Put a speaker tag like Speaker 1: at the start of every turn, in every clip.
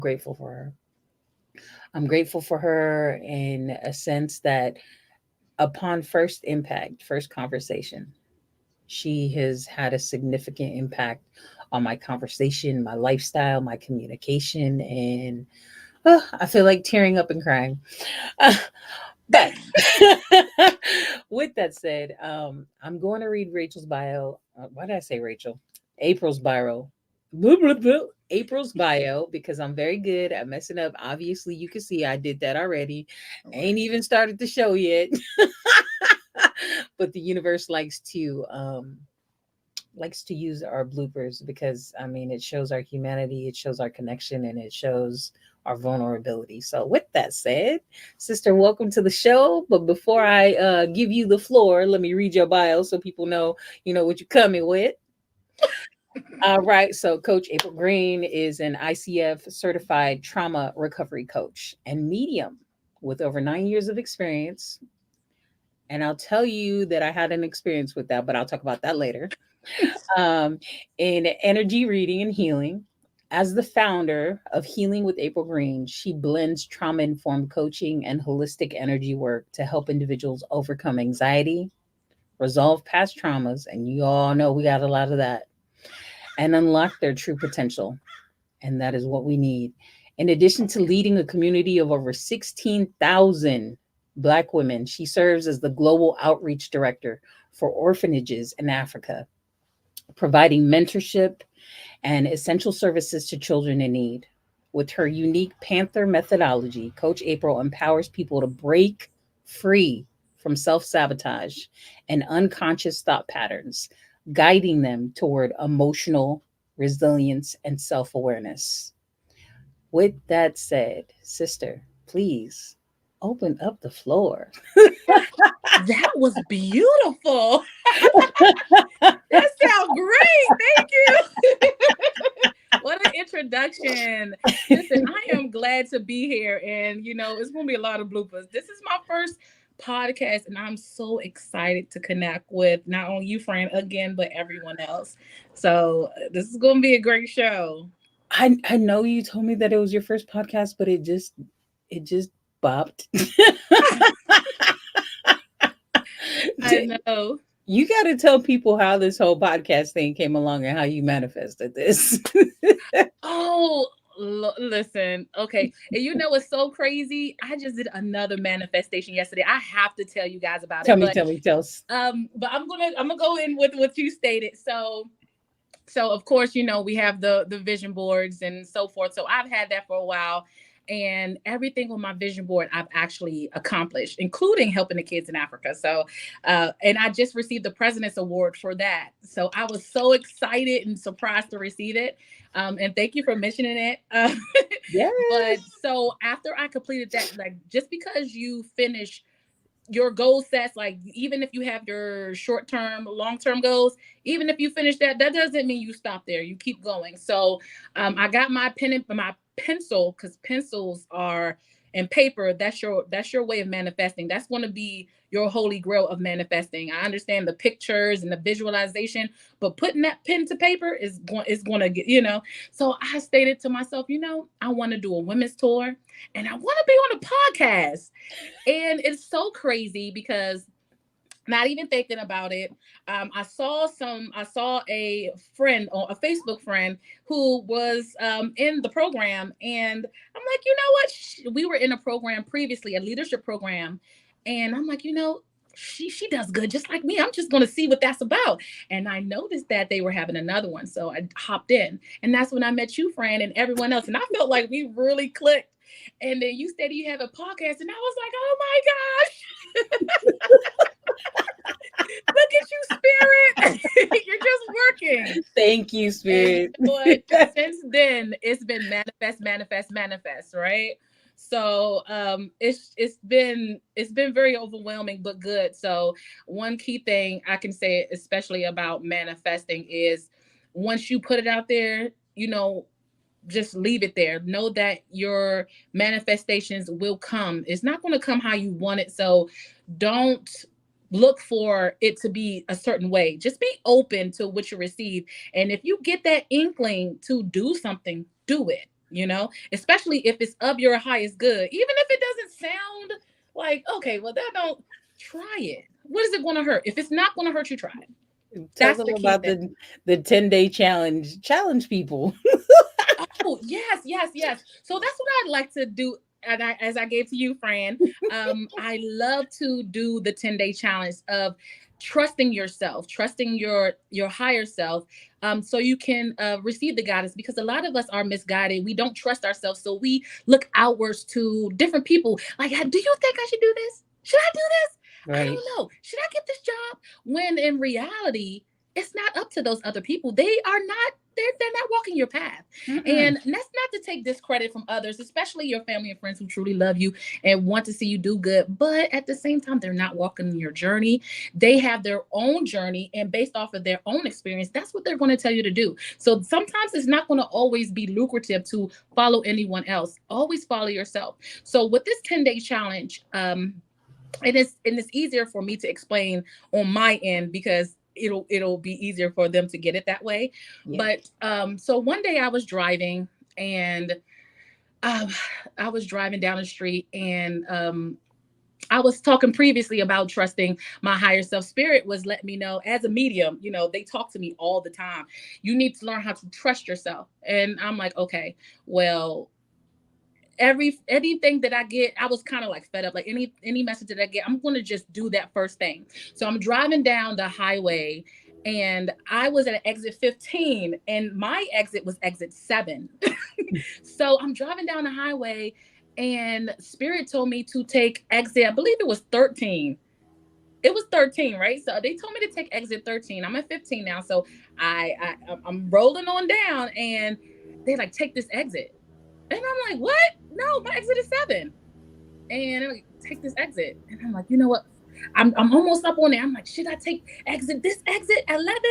Speaker 1: Grateful for her. I'm grateful for her in a sense that upon first impact, first conversation, she has had a significant impact on my conversation, my lifestyle, my communication, and I feel like tearing up and crying. Uh, but with that said, I'm going to read Rachel's bio. Why did I say Rachel? April's bio. Blah, blah, blah. April's bio because I'm very good at messing up. Obviously, you can see I did that already. Ain't even started the show yet. But the universe likes to use our bloopers because I mean it shows our humanity, it shows our connection, and it shows our vulnerability. So with that said, sister, welcome to the show. But before I give you the floor, let me read your bio so people know you know what you're coming with. All right. So Coach April Green is an ICF certified trauma recovery coach and medium with over 9 years of experience. And I'll tell you that I had an experience with that, but I'll talk about that later. um, in energy reading and healing. As the founder of Healing with April Green, she blends trauma informed coaching and holistic energy work to help individuals overcome anxiety, resolve past traumas, and you all know we got a lot of that, and unlock their true potential. And that is what we need. In addition to leading a community of over 16,000 Black women, she serves as the Global Outreach Director for orphanages in Africa, providing mentorship and essential services to children in need. With her unique Panther methodology, Coach April empowers people to break free from self sabotage and unconscious thought patterns, guiding them toward emotional resilience and self awareness. With that said, sister, please open up the floor.
Speaker 2: That was beautiful. That sounds great. Thank you. What an introduction. Listen, I am glad to be here. And, it's going to be a lot of bloopers. This is my first podcast, and I'm so excited to connect with not only you, Fran, again, but everyone else. So this is going to be a great show.
Speaker 1: I know you told me that it was your first podcast, but it just bopped.
Speaker 2: I know.
Speaker 1: You got to tell people how this whole podcast thing came along and how you manifested this.
Speaker 2: Oh, listen. Okay. And you know what's so crazy? I just did another manifestation yesterday. I have to tell you guys about
Speaker 1: Tell
Speaker 2: it.
Speaker 1: me,
Speaker 2: But
Speaker 1: tell me, tell us.
Speaker 2: I'm gonna go in with what you stated. So of course, we have the vision boards and so forth. So I've had that for a while. And everything on my vision board I've actually accomplished, including helping the kids in Africa. So and I just received the President's Award for that. So I was so excited and surprised to receive it. And thank you for mentioning it. But
Speaker 1: Yes.
Speaker 2: so after I completed that, like, just because you finish your goal sets, like, even if you have your short-term, long-term goals, even if you finish that, that doesn't mean you stop there. You keep going. So I got my pen and my pencil, because pencils are, and paper, that's your way of manifesting. That's going to be your holy grail of manifesting. I understand the pictures and the visualization, but putting that pen to paper is going to get, so I stated to myself, I want to do a women's tour, and I want to be on a podcast. And it's so crazy because, not even thinking about it, I saw a friend, or a Facebook friend, who was in the program, and I'm like, you know what? We were in a program previously, a leadership program, and I'm like, she does good just like me. I'm just going to see what that's about. And I noticed that they were having another one, so I hopped in, and that's when I met you, Fran, and everyone else, and I felt like we really clicked. And then you said you have a podcast, and I was like, oh my gosh, look at you, Spirit. You're just working.
Speaker 1: Thank you,
Speaker 2: And you
Speaker 1: Spirit.
Speaker 2: know what? Since then, it's been manifest, manifest, manifest, right? So it's been very overwhelming, but good. So one key thing I can say, especially about manifesting, is once you put it out there, just leave it there. Know that your manifestations will come. It's not going to come how you want it. So don't look for it to be a certain way. Just be open to what you receive. And if you get that inkling to do something, do it. especially if it's of your highest good, even if it doesn't sound like, okay, well, that don't, try it. What is it going to hurt? If it's not going to hurt you, try it.
Speaker 1: Tell
Speaker 2: That's
Speaker 1: them
Speaker 2: the key
Speaker 1: about
Speaker 2: thing.
Speaker 1: the 10-day challenge. Challenge people.
Speaker 2: Oh, yes, yes, yes. So that's what I'd like to do. And as I gave to you, Fran, I love to do the 10-day challenge of trusting yourself, trusting your higher self, so you can receive the guidance. Because a lot of us are misguided. We don't trust ourselves, so we look outwards to different people. Like, do you think I should do this? Should I do this? I
Speaker 1: Right.
Speaker 2: don't know. Should I get this job? When in reality, it's not up to those other people. They are not, they're not walking your path.
Speaker 1: Mm-mm.
Speaker 2: And that's not to take discredit from others, especially your family and friends who truly love you and want to see you do good. But at the same time, they're not walking your journey. They have their own journey, and based off of their own experience, that's what they're going to tell you to do. So sometimes it's not going to always be lucrative to follow anyone else. Always follow yourself. So with this 10-day challenge, it's easier for me to explain on my end because it'll be easier for them to get it that way.
Speaker 1: Yeah.
Speaker 2: But so one day I was driving, and um I was driving down the street, and I was talking previously about trusting my higher self. Spirit was letting me know, as a medium, they talk to me all the time. You need to learn how to trust yourself. And I'm like, okay, well, anything that I get, I was kind of like fed up. Like any message that I get, I'm gonna just do that first thing. So I'm driving down the highway, and I was at exit 15, and my exit was exit 7. So I'm driving down the highway, and Spirit told me to take exit, I believe it was 13. It was 13, right? So they told me to take exit 13. I'm at 15 now. So I'm rolling on down, and they like, take this exit. And I'm like, what? No, my exit is 7. And I'm like, take this exit. And I'm like, you know what? I'm almost up on it. I'm like, should I take this exit 11?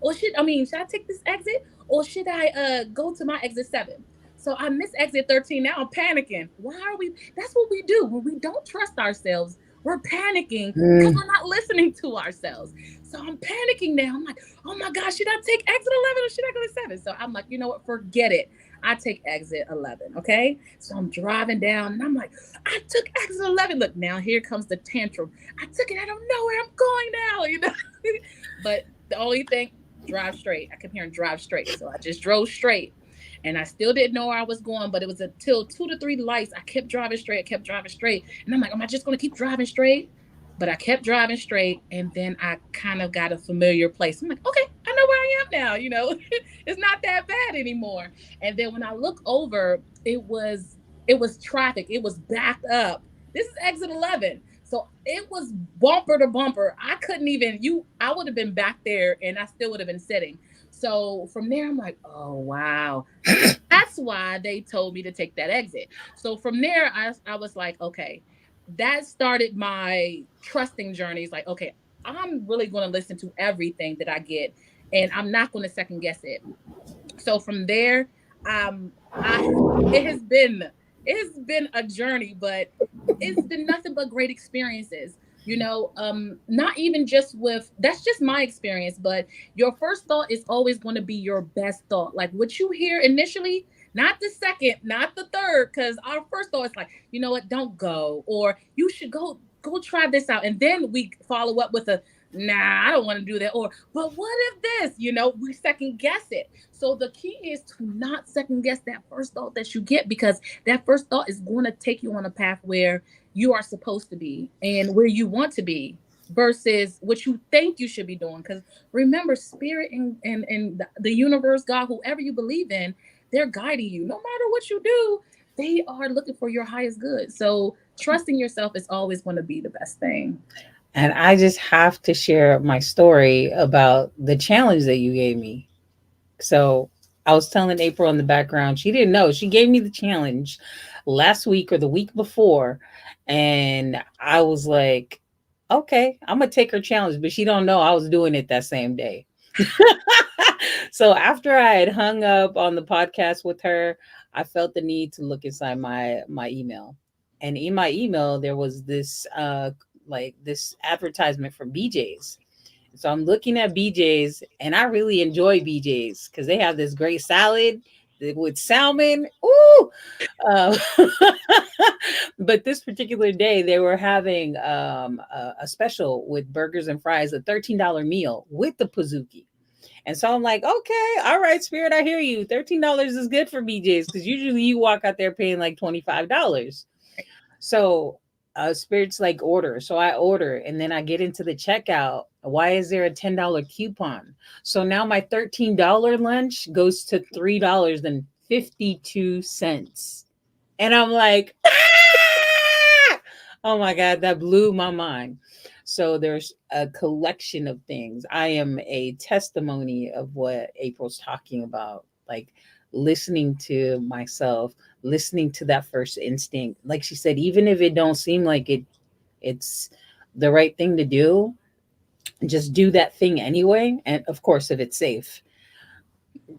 Speaker 2: Or should I take this exit? Or should I go to my exit 7? So I miss exit 13. Now I'm panicking. Why are we? That's what we do when we don't trust ourselves. We're panicking because
Speaker 1: Mm.
Speaker 2: we're not listening to ourselves. So I'm panicking now. I'm like, oh my gosh, should I take exit 11 or should I go to 7? So I'm like, you know what? Forget it. I take exit 11. Okay. So I'm driving down, and I'm like, I took exit 11. Look, now here comes the tantrum. I took it. I don't know where I'm going now. But the only thing, drive straight. I kept hearing drive straight. So I just drove straight. And I still didn't know where I was going, but it was until 2 to 3 lights. I kept driving straight. I kept driving straight. And I'm like, am I just going to keep driving straight? But I kept driving straight. And then I kind of got a familiar place. I'm like, okay, I know where I am now. It's not that bad anymore. And then when I look over, it was traffic. It was backed up. This is exit 11. So it was bumper to bumper. I couldn't even, I would have been back there, and I still would have been sitting. So from there, I'm like, oh, wow. That's why they told me to take that exit. So from there, I was like, okay, that started my trusting journey. It's like, okay, I'm really going to listen to everything that I get, and I'm not going to second guess it. So from there, I it has been a journey, but it's been nothing but great experiences. Not even just with, that's just my experience, but your first thought is always going to be your best thought. Like what you hear initially, not the second, not the third, because our first thought is like, you know what, don't go, or you should go try this out. And then we follow up with a, nah, I don't want to do that. Or, but what if this? We second guess it. So the key is to not second guess that first thought that you get, because that first thought is going to take you on a path where you are supposed to be and where you want to be versus what you think you should be doing. Because remember, spirit and the universe, God, whoever you believe in, they're guiding you. No matter what you do, they are looking for your highest good. So trusting yourself is always going to be the best thing.
Speaker 1: And I just have to share my story about the challenge that you gave me. So I was telling April in the background, she didn't know. She gave me the challenge last week or the week before. And I was like, okay, I'm gonna take her challenge, but she don't know I was doing it that same day. So after I had hung up on the podcast with her, I felt the need to look inside my email. And in my email there was this like this advertisement from BJ's. So I'm looking at BJ's, and I really enjoy BJ's because they have this great salad with salmon. Ooh. Uh, but this particular day, they were having a special with burgers and fries, a $13 meal with the Pizookie. And so I'm like, okay, all right, Spirit, I hear you. $13 is good for BJ's because usually you walk out there paying like $25. So Spirit's like order. So I order and then I get into the checkout. Why is there a $10 coupon? So now my $13 lunch goes to $3.52. And I'm like, ah! Oh my God, that blew my mind. So there's a collection of things. I am a testimony of what April's talking about, like listening to myself, listening to that first instinct. Like she said, even if it don't seem like it's the right thing to do, just do that thing anyway. And of course, if it's safe,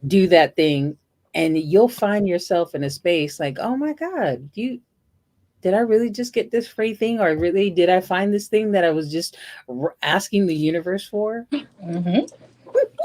Speaker 1: do that thing and you'll find yourself in a space like, oh my God, did I really just get this free thing? Or really, did I find this thing that I was just asking the universe for?
Speaker 2: Mm-hmm.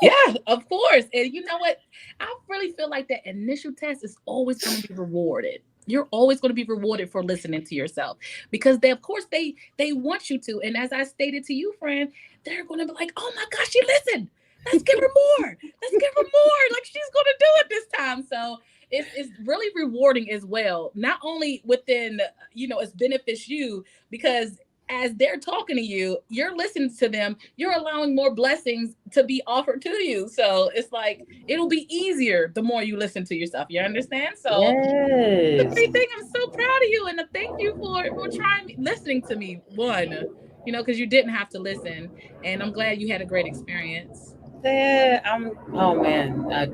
Speaker 2: Yeah, of course. And you know what? I really feel like that initial test is always going to be rewarded. You're always going to be rewarded for listening to yourself because they, of course, they want you to. And as I stated to you, friend, they're going to be like, "Oh my gosh, she listened. Let's give her more. Let's give her more. Like she's going to do it this time." So it's really rewarding as well. Not only within, it benefits you because as they're talking to you, you're listening to them, you're allowing more blessings to be offered to you. So it's like it'll be easier the more you listen to yourself. You understand? So it's a
Speaker 1: Yes.
Speaker 2: great thing. I'm so proud of you, and thank you for trying listening to me. One, because you didn't have to listen, and I'm glad you had a great experience.
Speaker 1: Yeah, oh man, I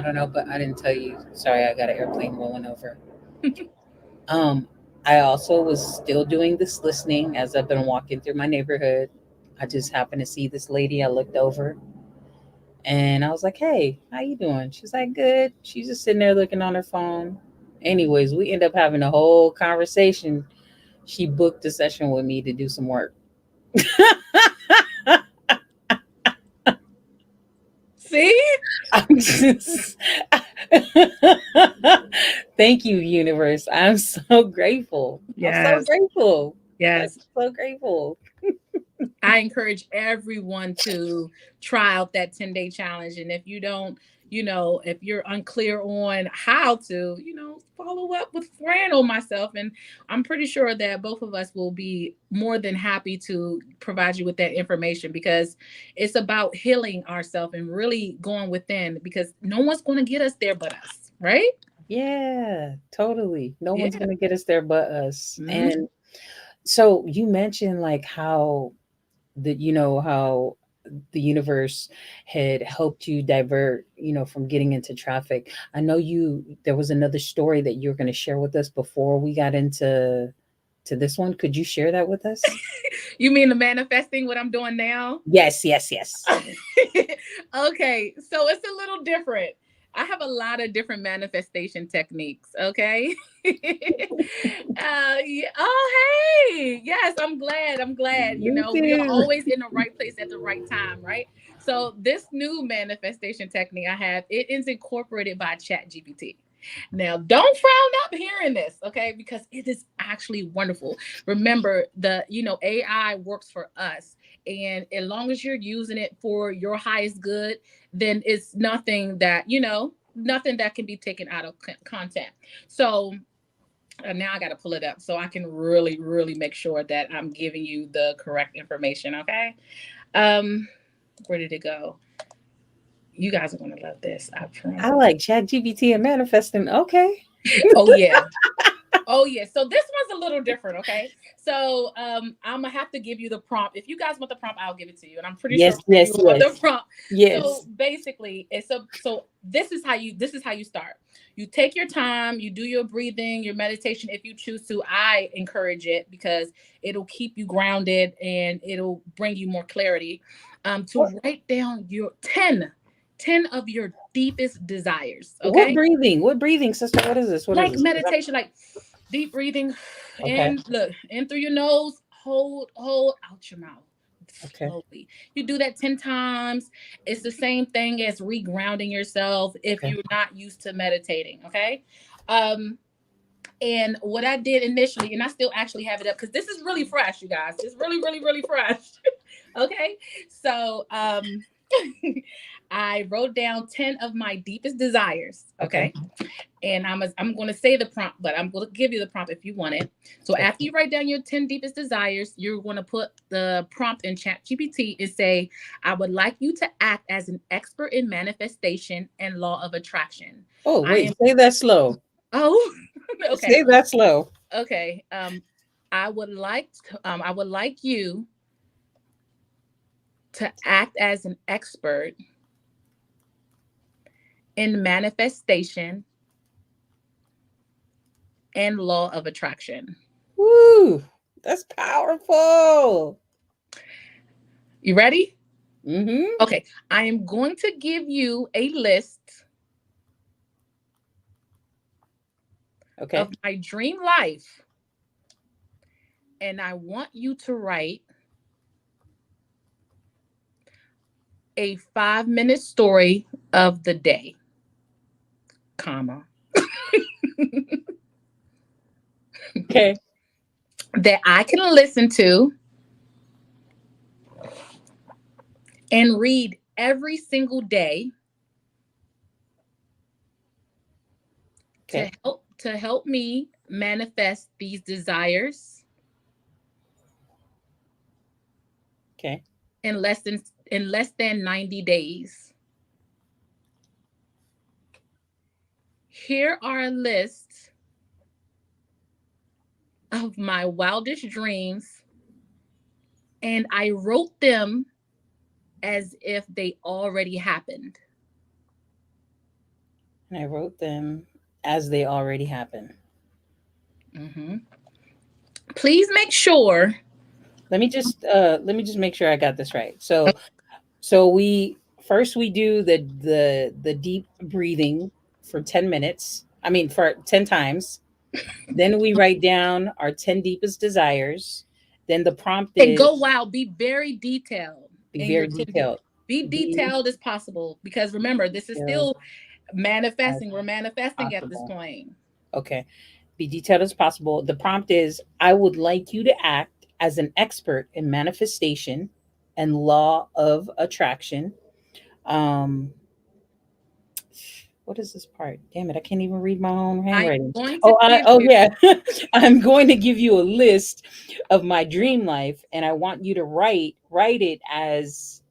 Speaker 1: don't know, but I didn't tell you. Sorry, I got an airplane rolling over. Um, I also was still doing this listening as I've been walking through my neighborhood. I just happened to see this lady. I looked over and I was like, "Hey, how you doing?" She's like, "Good." She's just sitting there looking on her phone. Anyways, we end up having a whole conversation. She booked a session with me to do some work.
Speaker 2: See?
Speaker 1: I'm just Thank you, universe. I'm so grateful. I'm so
Speaker 2: Yes.
Speaker 1: grateful.
Speaker 2: Yes.
Speaker 1: I'm so grateful.
Speaker 2: I encourage everyone to try out that 10-day challenge. And if you don't, if you're unclear on how to, follow up with Fran or myself. And I'm pretty sure that both of us will be more than happy to provide you with that information because it's about healing ourselves and really going within because no one's going to get us there but us, right?
Speaker 1: Yeah, totally. No one's
Speaker 2: Yeah.
Speaker 1: gonna get us there but us.
Speaker 2: Mhm.
Speaker 1: And so you mentioned like how the universe had helped you divert, from getting into traffic. I know there was another story that you were going to share with us before we got into this one. Could you share that with us?
Speaker 2: You mean the manifesting what I'm doing now?
Speaker 1: Yes, yes, yes.
Speaker 2: Okay, so it's a little different. I have a lot of different manifestation techniques. Okay. Yeah. Oh, hey. Yes, I'm glad. I'm glad.
Speaker 1: Me
Speaker 2: We are
Speaker 1: too.
Speaker 2: always in the right place at the right time, right? So this new manifestation technique I have, it is incorporated by ChatGPT. Now, don't frown up hearing this, okay? Because it is actually wonderful. Remember, AI works for us. And as long as you're using it for your highest good, then it's nothing that can be taken out of content. So now I got to pull it up so I can really, really make sure that I'm giving you the correct information. Okay. Where did it go? You guys are going to love this. I
Speaker 1: I
Speaker 2: promise.
Speaker 1: like ChatGPT and manifesting. Okay.
Speaker 2: Oh, yeah. Oh yeah, so this one's a little different, okay? So I'm gonna have to give you the prompt. If you guys want the prompt, I'll give it to you, and I'm pretty
Speaker 1: Yes,
Speaker 2: sure
Speaker 1: yes,
Speaker 2: you want the
Speaker 1: yes.
Speaker 2: prompt. So
Speaker 1: Yes.
Speaker 2: basically, so this is how you start. You take your time, you do your breathing, your meditation if you choose to. I encourage it because it'll keep you grounded and it'll bring you more clarity. To write down your 10 of your deepest desires,
Speaker 1: What
Speaker 2: okay?
Speaker 1: breathing? What breathing, sister? What is this? What is
Speaker 2: Like
Speaker 1: this? 'Cause
Speaker 2: meditation, like deep breathing
Speaker 1: Okay.
Speaker 2: in, look, in through your nose, hold out your mouth.
Speaker 1: Okay.
Speaker 2: slowly. You do that 10 times. It's the same thing as regrounding yourself if
Speaker 1: Okay.
Speaker 2: you're not used to meditating. Okay. Um, and what I did initially, and I still actually have it up because this is really fresh, you guys. It's really, really, really fresh. Okay. So I wrote down 10 of my deepest desires.
Speaker 1: Okay.
Speaker 2: Okay. And I'm going to say the prompt, but I'm going to give you the prompt if you want it. So
Speaker 1: Okay.
Speaker 2: after you write down your 10 deepest desires, you're going to put the prompt in ChatGPT and say, I would like you to act as an expert in manifestation and law of attraction.
Speaker 1: Oh,
Speaker 2: I
Speaker 1: wait,
Speaker 2: am,
Speaker 1: say that slow.
Speaker 2: oh, okay.
Speaker 1: Say that slow.
Speaker 2: Okay. I would like you to act as an expert in manifestation and law of attraction.
Speaker 1: Woo! That's powerful.
Speaker 2: You ready?
Speaker 1: Mm-hmm.
Speaker 2: Okay. I am going to give you a list
Speaker 1: Okay.
Speaker 2: of my dream life, and I want you to write a 5-minute story of the day, comma,
Speaker 1: Okay.
Speaker 2: that I can listen to and read every single day
Speaker 1: Okay.
Speaker 2: to help me manifest these desires
Speaker 1: Okay.
Speaker 2: in less than 90 days. Here are a list of my wildest dreams, and I wrote them as if they already happened.
Speaker 1: And I wrote them as they already happened.
Speaker 2: Mhm. Please make sure.
Speaker 1: Let me just make sure I got this right. So we first we do the deep breathing for 10 minutes. I mean for 10 times. Then we write down our 10 deepest desires. Then the prompt
Speaker 2: And
Speaker 1: is
Speaker 2: go wild. Be very detailed
Speaker 1: be
Speaker 2: in your
Speaker 1: very
Speaker 2: 10 deep.
Speaker 1: detailed.
Speaker 2: Be
Speaker 1: Be
Speaker 2: detailed as possible because remember, this is
Speaker 1: detailed
Speaker 2: still
Speaker 1: as
Speaker 2: manifesting. We're manifesting at this
Speaker 1: possible.
Speaker 2: point.
Speaker 1: Okay. Be detailed as possible. The prompt is I would like you to act as an expert in manifestation and law of attraction. Um, what is this part? Damn it, I can't even read my own
Speaker 2: I am
Speaker 1: handwriting.
Speaker 2: going to
Speaker 1: Oh,
Speaker 2: give
Speaker 1: oh
Speaker 2: you,
Speaker 1: yeah. I'm going to give you a list of my dream life, and I want you to write it as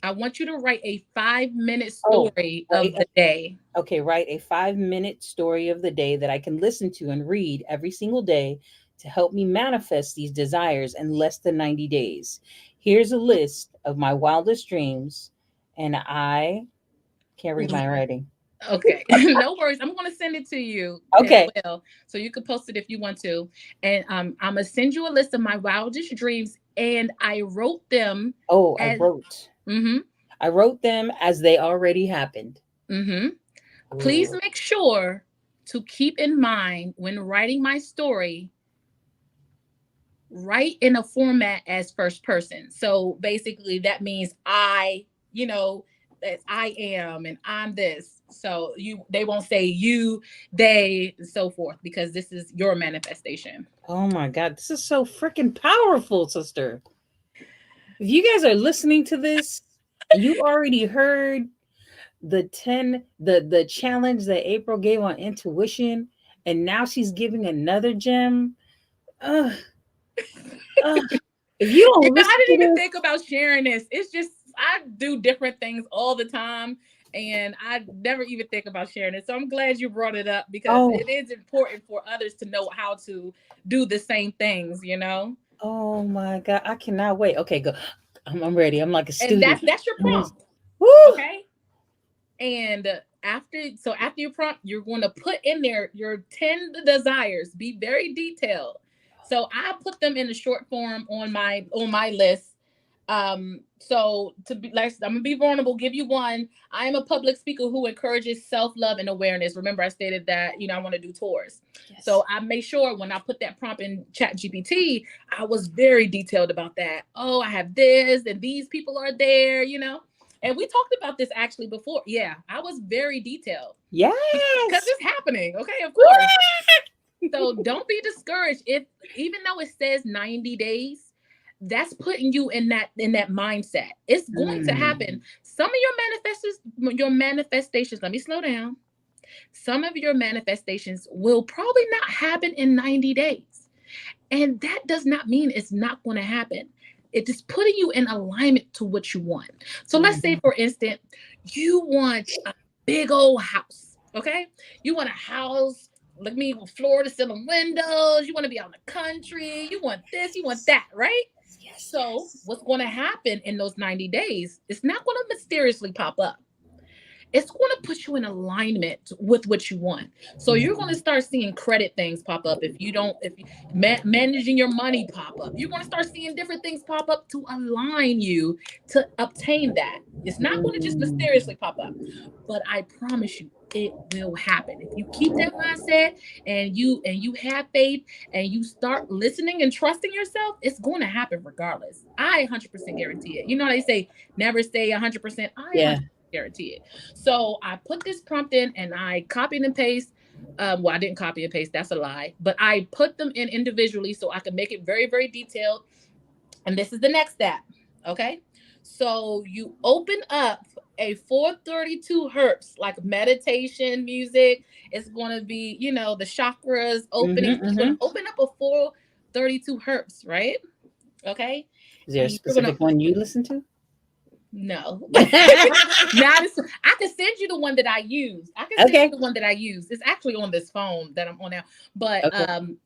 Speaker 2: I want you to write a 5-minute
Speaker 1: oh,
Speaker 2: story
Speaker 1: write
Speaker 2: of the day.
Speaker 1: okay, write a 5-minute story of the day that I can listen to and read every single day to help me manifest these desires in less than 90 days. Here's a list of my wildest dreams, and I can't read my writing.
Speaker 2: Okay, no worries. I'm going to send it to you as
Speaker 1: Okay.
Speaker 2: well, so you can post it if you want to. And I'm gonna send you a list of my wildest dreams, and I wrote them
Speaker 1: Oh, I
Speaker 2: as
Speaker 1: wrote.
Speaker 2: mm-hmm,
Speaker 1: I wrote them as they already happened.
Speaker 2: mm-hmm. Please
Speaker 1: Ooh.
Speaker 2: make sure to keep in mind when writing my story, write in a format as first person. So basically, that means I, that I am and I'm this. So they won't say you, they, and so forth, because this is your manifestation.
Speaker 1: Oh my God, this is so freaking powerful, sister. If you guys are listening to this, you already heard the challenge that April gave on intuition, and now she's giving another gem. Ugh, ugh. If you
Speaker 2: Yeah,
Speaker 1: don't
Speaker 2: I
Speaker 1: listen to
Speaker 2: didn't even
Speaker 1: this,
Speaker 2: think about sharing this. It's just I do different things all the time, and I never even think about sharing it. So I'm glad you brought it up because
Speaker 1: oh,
Speaker 2: it is important for others to know how to do the same things.
Speaker 1: oh my God, I cannot wait. Okay, go. I'm ready. I'm like a
Speaker 2: And
Speaker 1: student.
Speaker 2: that's your prompt,
Speaker 1: Woo!
Speaker 2: okay? And after your prompt, you're going to put in there your 10 desires. Be very detailed. So I put them in the short form on my list. So to be like, I'm gonna be vulnerable, give you one. I am a public speaker who encourages self-love and awareness. Remember, I stated that, I want to do tours.
Speaker 1: Yes.
Speaker 2: So I made sure when I put that prompt in Chat GPT, I was very detailed about that. Oh, I have this and these people are there, And we talked about this actually before. Yeah, I was very detailed.
Speaker 1: Yes.
Speaker 2: Because it's happening. Okay, of course. So don't be discouraged. If even though it says 90 days, that's putting you in that mindset. It's going to happen. Some of your manifestations, let me slow down. Some of your manifestations will probably not happen in 90 days. And that does not mean it's not going to happen. It is putting you in alignment to what you want. So let's say, for instance, you want a big old house. Okay. You want a house like me with floor to ceiling windows. You want to be out in the country. You want this, you want that, right?
Speaker 1: Yes.
Speaker 2: So what's going to happen in those 90 days? It's not going to mysteriously pop up. It's going to put you in alignment with what you want. So you're going to start seeing credit things pop up. If you managing your money pop up, you're going to start seeing different things pop up to align you to obtain that. It's not going to just mysteriously pop up, but I promise you, it will happen. If you keep that mindset and you have faith and you start listening and trusting yourself, it's going to happen regardless. I 100% guarantee it. You know, they say never say 100%. I guarantee it. So I put this prompt in and I copied and paste. Well, I didn't copy and paste. That's a lie. But I put them in individually so I could make it very, very detailed. And this is the next step. Okay. So you open up a 432 hertz, like meditation music. It's going to be, the chakras opening. You're going to open up a 432 hertz, right? Okay.
Speaker 1: Is there a specific one you listen to?
Speaker 2: No. I can send you the one that I use. It's actually on this phone that I'm on now. But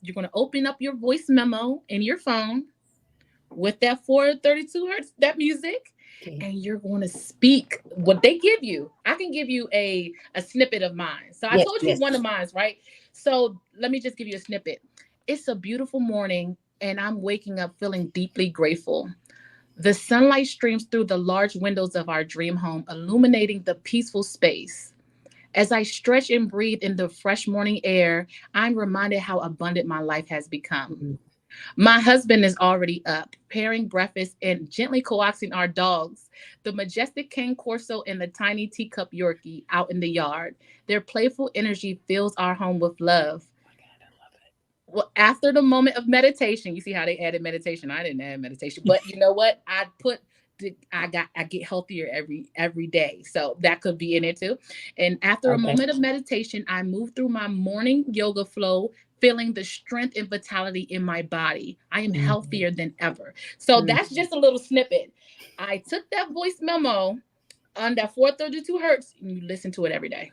Speaker 2: you're going to open up your voice memo in your phone with that 432 hertz, that music, and you're going to speak what they give you. I can give you a snippet of mine. So I told you one of mine, right? So let me just give you a snippet. It's a beautiful morning, and I'm waking up feeling deeply grateful. The sunlight streams through the large windows of our dream home, illuminating the peaceful space. As I stretch and breathe in the fresh morning air, I'm reminded how abundant my life has become. My husband is already up, preparing breakfast and gently coaxing our dogs, the majestic Cane Corso and the tiny teacup Yorkie, out in the yard. Their playful energy fills our home with love. Well, after the moment of meditation, you see how they added meditation. I didn't add meditation, but you know what? I get healthier every day. So that could be in it too. And after a moment of meditation, I move through my morning yoga flow, feeling the strength and vitality in my body. I am healthier than ever. So that's just a little snippet. I took that voice memo on that 432 hertz and you listen to it every day.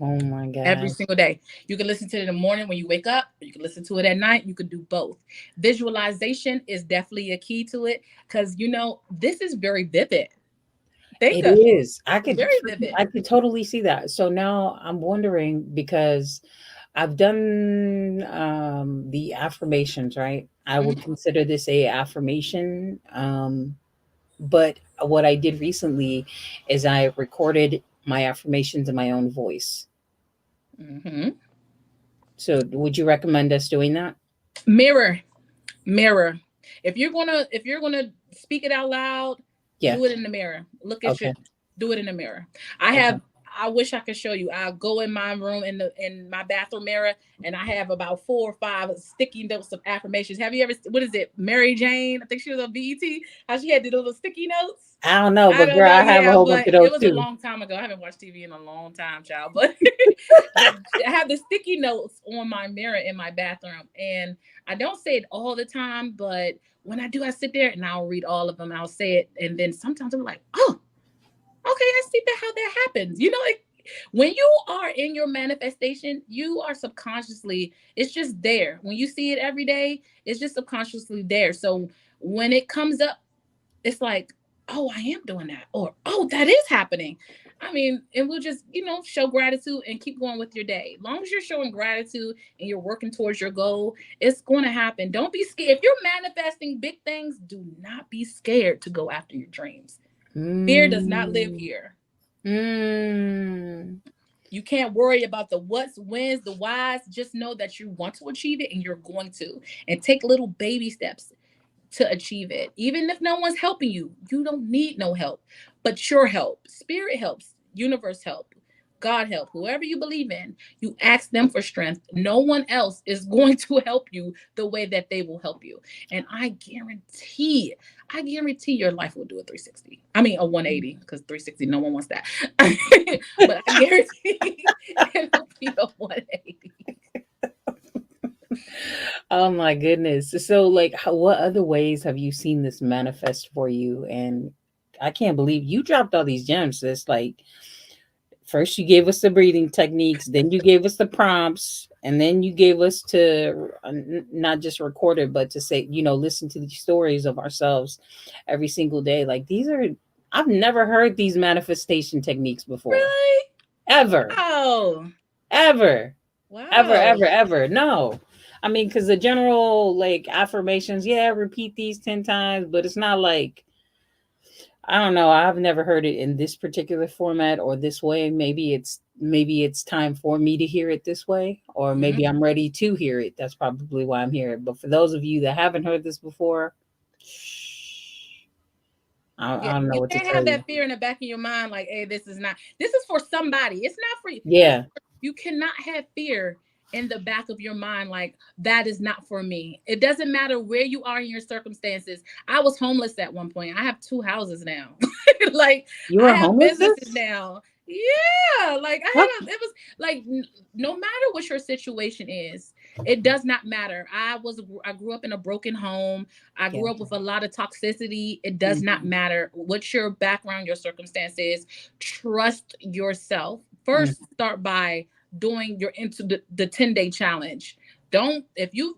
Speaker 1: Oh my God.
Speaker 2: Every single day. You can listen to it in the morning when you wake up. Or you can listen to it at night. You can do both. Visualization is definitely a key to it because, this is very vivid.
Speaker 1: It is. I could totally see that. So now I'm wondering, because I've done the affirmations, right? I would consider this a affirmation. But what I did recently is I recorded my affirmations in my own voice. So would you recommend us doing that?
Speaker 2: Mirror. If you're gonna speak it out loud, do it in the mirror. Look at you. Do it in the mirror. I wish I could show you. I'll go in my room in my bathroom mirror, and I have about 4 or 5 sticky notes of affirmations. Have you ever? What is it? Mary Jane. I think she was on BET. How she had the little sticky notes.
Speaker 1: I don't know, but girl, I have a whole bunch of those too.
Speaker 2: It was a long time ago. I haven't watched TV in a long time, child. But I have the sticky notes on my mirror in my bathroom, and I don't say it all the time, but when I do, I sit there and I'll read all of them. I'll say it, and then sometimes I'm like, oh. Okay, I see how that happens. When you are in your manifestation, you are subconsciously, it's just there. When you see it every day, it's just subconsciously there. So when it comes up, it's like, oh, I am doing that. Or, oh, that is happening. I mean, and we'll just, show gratitude and keep going with your day. As long as you're showing gratitude and you're working towards your goal, it's going to happen. Don't be scared. If you're manifesting big things, do not be scared to go after your dreams. Fear does not live here. You can't worry about the what's, whens, the whys. Just know that you want to achieve it and you're going to. And take little baby steps to achieve it. Even if no one's helping you, you don't need no help. But your help, spirit helps, universe help, God help, whoever you believe in, you ask them for strength. No one else is going to help you the way that they will help you. And I guarantee your life will do a 360. I mean, a 180, because 360, no one wants that. But I guarantee it'll be a 180.
Speaker 1: Oh my goodness. So like what other ways have you seen this manifest for you? And I can't believe you dropped all these gems. It's like first you gave us the breathing techniques, then you gave us the prompts, and then you gave us to not just record it, but to say, listen to the stories of ourselves every single day. Like I've never heard these manifestation techniques before.
Speaker 2: Really?
Speaker 1: Ever.
Speaker 2: Oh.
Speaker 1: Ever.
Speaker 2: Wow.
Speaker 1: Ever. No. I mean, because the general like affirmations, repeat these 10 times, but it's not like, I don't know. I've never heard it in this particular format or this way. Maybe it's time for me to hear it this way, or maybe I'm ready to hear it. That's probably why I'm here. But for those of you that haven't heard this before, I don't know what to tell you.
Speaker 2: You can't have that fear in the back of your mind, like, hey, this is for somebody. It's not for you.
Speaker 1: Yeah.
Speaker 2: You cannot have fear in the back of your mind, like, that is not for me. It doesn't matter where you are in your circumstances. I was homeless at one point. I have 2 houses now. Like, I have businesses now. Yeah, like it was like, no matter what your situation is, it does not matter. I grew up in a broken home. I grew up with a lot of toxicity. It does not matter what your background, your circumstance is. Trust yourself. First, start by doing into the 10-day challenge. If you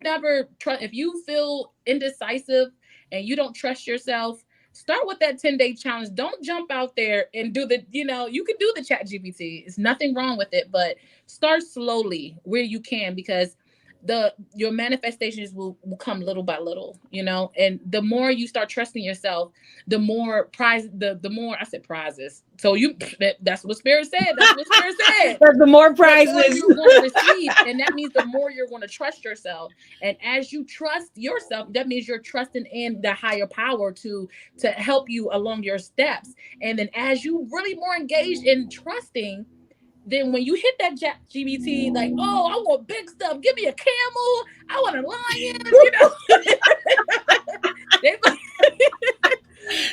Speaker 2: feel indecisive and you don't trust yourself, start with that 10-day challenge. Don't jump out there and do you can do the ChatGPT. It's nothing wrong with it, but start slowly where you can, because your manifestations will come little by little, and the more you start trusting yourself, the more the more I said prizes. So that's what Spirit said. That's what Spirit said.
Speaker 1: The more prizes
Speaker 2: you're going to receive, and that means the more you're going to trust yourself. And as you trust yourself, that means you're trusting in the higher power to help you along your steps. And then as you really more engaged in trusting, then when you hit that GPT, like, oh, I want big stuff. Give me a camel. I want a lion.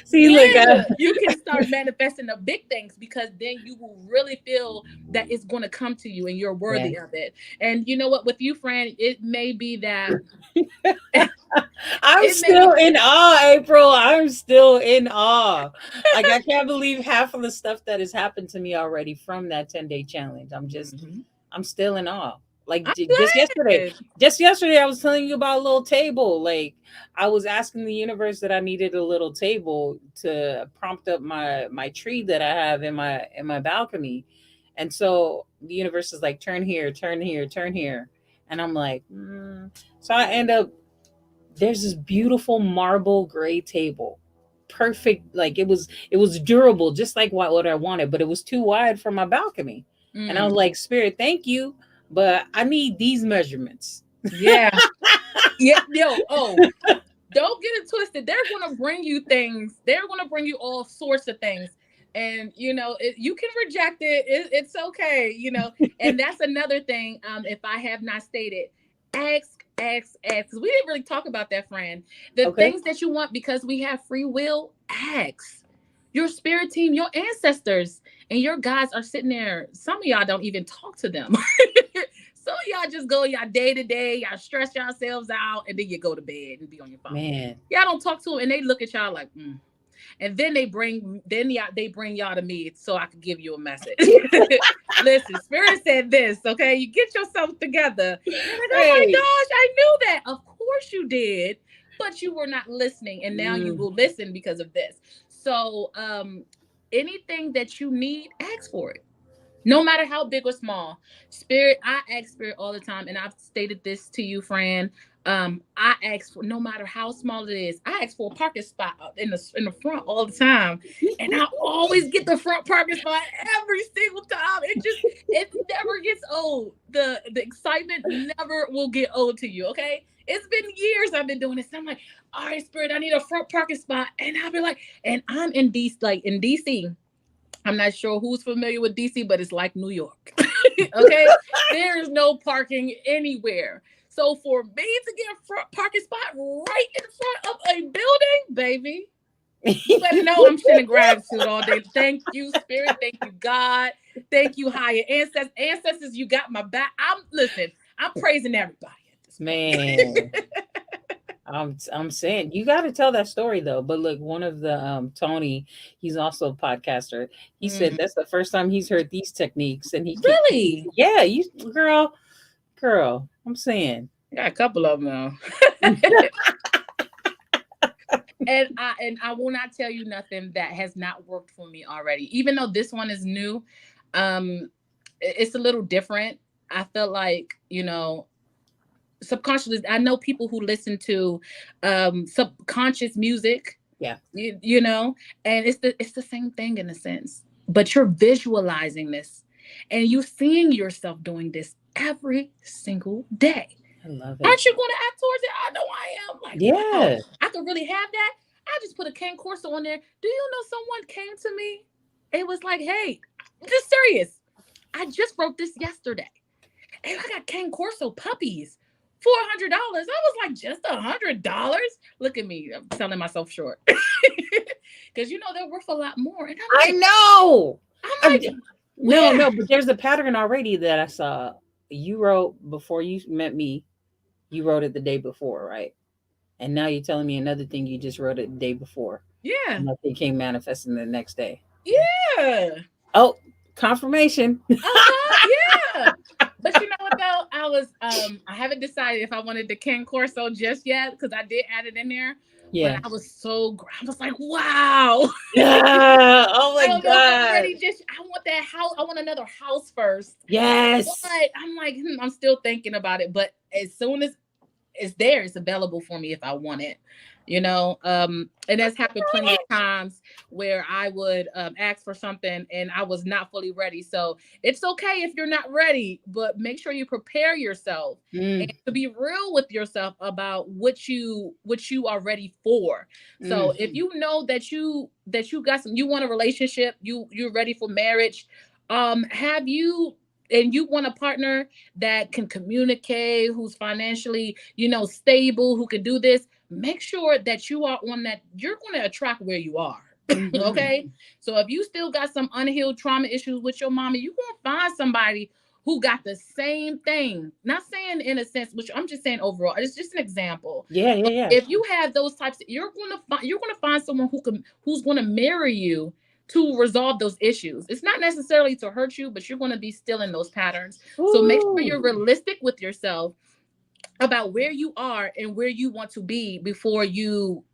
Speaker 2: See, look, you can start manifesting the big things, because then you will really feel that it's going to come to you and you're worthy of it. And you know what? With you, Fran, it may be that
Speaker 1: I'm still in awe, April. I'm still in awe. Like, I can't believe half of the stuff that has happened to me already from that 10-day challenge. I'm still in awe. Like just yesterday, I was telling you about a little table. Like, I was asking the universe that I needed a little table to prompt up my tree that I have in my balcony. And so the universe is like, turn here, turn here, turn here. And I'm like, So I end up, there's this beautiful marble gray table. Perfect. Like it was durable, just like what I wanted, but it was too wide for my balcony. And I was like, Spirit, thank you, but I need these measurements.
Speaker 2: Yeah. Don't get it twisted. They're going to bring you things. They're going to bring you all sorts of things. And, you can reject it. It's okay, and that's another thing. If I have not stated, ask, because we didn't really talk about that, Fran. The things that you want, because we have free will, ask. Your spirit team, your ancestors, and your guides are sitting there. Some of y'all don't even talk to them. Some of y'all just go y'all day to day, y'all stress yourselves out, and then you go to bed and be on your phone.
Speaker 1: Man,
Speaker 2: y'all don't talk to them, and they look at y'all like, And then they bring y'all to me so I can give you a message. Listen, Spirit said this, okay? You get yourself together. You're like, oh my gosh, I knew that. Of course you did, but you were not listening, and now you will listen because of this. So anything that you need, ask for it. No matter how big or small. Spirit, I ask Spirit all the time, and I've stated this to you, Fran. I ask for, no matter how small it is, I ask for a parking spot in the front all the time. And I always get the front parking spot every single time. It never gets old. The excitement never will get old to you, okay? It's been years I've been doing this. And I'm like, all right, Spirit, I need a front parking spot. And I'll be like, and I'm in DC, like in DC. I'm not sure who's familiar with DC, but it's like New York. Okay? There is no parking anywhere. So for me to get a front parking spot right in front of a building, baby, you better know I'm sending gratitude all day. Thank you, Spirit. Thank you, God. Thank you, higher ancestors. Ancestors, you got my back. I'm praising everybody.
Speaker 1: Man. I'm saying you got to tell that story though. But look, one of the Tony, he's also a podcaster. He said that's the first time he's heard these techniques, and he
Speaker 2: really,
Speaker 1: yeah, you girl. I'm saying
Speaker 2: I got a couple of them now. and I will not tell you nothing that has not worked for me already. Even though this one is new, it's a little different. I felt like, subconsciously, I know people who listen to subconscious music.
Speaker 1: Yeah.
Speaker 2: And it's the same thing in a sense, but you're visualizing this and you seeing yourself doing this every single day.
Speaker 1: I love it.
Speaker 2: Aren't you going to act towards it? I know I am. Like,
Speaker 1: yeah,
Speaker 2: wow, I could really have that. I just put a Cane Corso on there. Do you know someone came to me? It was like, hey, just serious. I just wrote this yesterday. And I got Cane Corso puppies. $400. I was like, just $100? Look at me. I'm selling myself short. Because they're worth a lot more. And
Speaker 1: I know.
Speaker 2: I'm like,
Speaker 1: no, but there's a pattern already that I saw. You wrote before you met me. You wrote it the day before, right? And now you're telling me another thing you just wrote it the day before.
Speaker 2: Yeah.
Speaker 1: And nothing came manifesting the next day.
Speaker 2: Yeah.
Speaker 1: Oh, confirmation.
Speaker 2: Yeah. But you know what though? I haven't decided if I wanted the Cane Corso just yet, because I did add it in there.
Speaker 1: Yeah.
Speaker 2: But I was like, wow.
Speaker 1: Yeah. Oh my God.
Speaker 2: I want that house. I want another house first.
Speaker 1: Yes.
Speaker 2: But I'm like, I'm still thinking about it. But as soon as it's there, it's available for me if I want it. And that's happened plenty of times where I would ask for something and I was not fully ready. So it's okay if you're not ready, but make sure you prepare yourself and to be real with yourself about what you are ready for. So if you know that you got you want a relationship, you're ready for marriage, and you want a partner that can communicate, who's financially, stable, who can do this, make sure that you are on that. You're going to attract where you are. Okay. So if you still got some unhealed trauma issues with your mama, you're going to find somebody who got the same thing. Not saying in a sense, which I'm just saying overall, it's just an example.
Speaker 1: Yeah.
Speaker 2: If you have those types, you're going to find someone who's going to marry you to resolve those issues. It's not necessarily to hurt you, but you're going to be still in those patterns. Ooh. So make sure you're realistic with yourself about where you are and where you want to be before you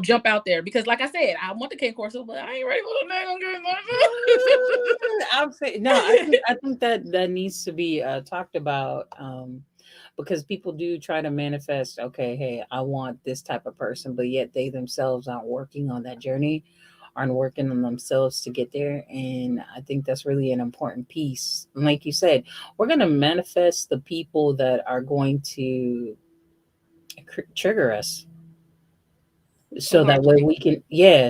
Speaker 2: jump out there. Because like I said, I want the Cane Corso, but I ain't ready for the
Speaker 1: I'm saying no. I think that needs to be talked about, because people do try to manifest. Okay, hey, I want this type of person, but yet they themselves aren't working on that journey, aren't working on themselves to get there. And I think that's really an important piece. And like you said, we're going to manifest the people that are going to trigger us. So that way we can,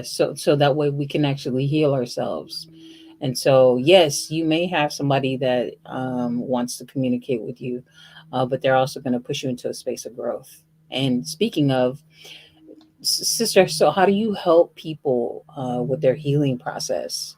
Speaker 1: so that way we can actually heal ourselves. And so, yes, you may have somebody that wants to communicate with you, but they're also going to push you into a space of growth. And speaking of, sister, so how do you help people with their healing process?